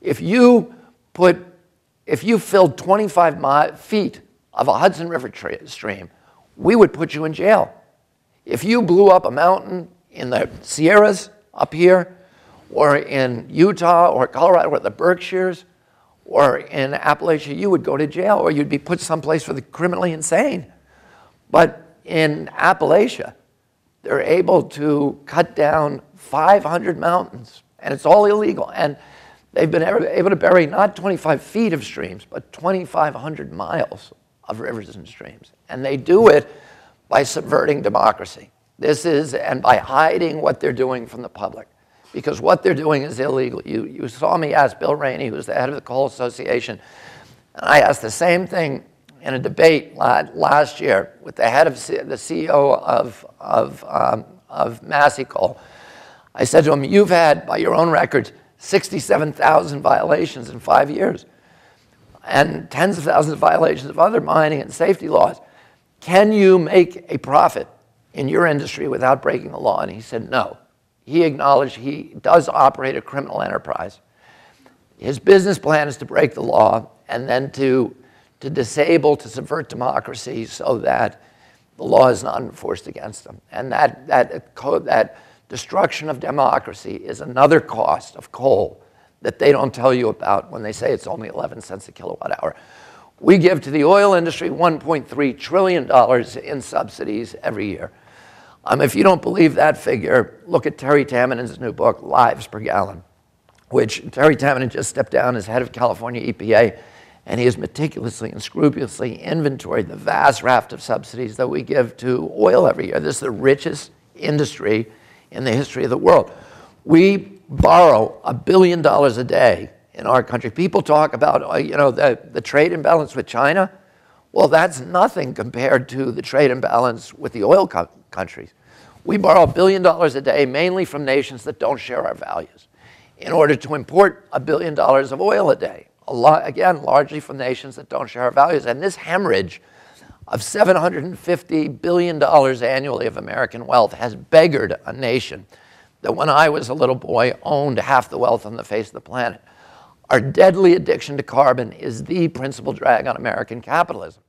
If you filled 25 feet of a Hudson River stream, we would put you in jail. If you blew up a mountain in the Sierras up here, or in Utah, or Colorado, or the Berkshires, or in Appalachia, you would go to jail, or you'd be put someplace for the criminally insane. But in Appalachia, they're able to cut down 500 mountains, and it's all illegal. And they've been able to bury not 25 feet of streams, but 2,500 miles of rivers and streams. And they do it by subverting democracy. And by hiding what they're doing from the public. Because what they're doing is illegal. You saw me ask Bill Rainey, who's the head of the Coal Association, and I asked the same thing in a debate last year with the head of the CEO of Massey Coal. I said to him, you've had, by your own records, 67,000 violations in 5 years, and tens of thousands of violations of other mining and safety laws. Can you make a profit in your industry without breaking the law? And he said no. He acknowledged he does operate a criminal enterprise. His business plan is to break the law and then to disable, to subvert democracy so that the law is not enforced against them. And that destruction of democracy is another cost of coal that they don't tell you about when they say it's only 11 cents a kilowatt hour. We give to the oil industry $1.3 trillion in subsidies every year. If you don't believe that figure, look at Terry Tamanen's new book, Lives Per Gallon, which Terry Tamanen just stepped down as head of California EPA, and he has meticulously and scrupulously inventoried the vast raft of subsidies that we give to oil every year. This is the richest industry in the history of the world. We borrow $1 billion a day in our country. People talk about the trade imbalance with China. Well, that's nothing compared to the trade imbalance with the oil countries. We borrow $1 billion a day, mainly from nations that don't share our values, in order to import $1 billion of oil a day. Again, largely from nations that don't share our values. And this hemorrhage of $750 billion annually of American wealth has beggared a nation that when I was a little boy owned half the wealth on the face of the planet. Our deadly addiction to carbon is the principal drag on American capitalism.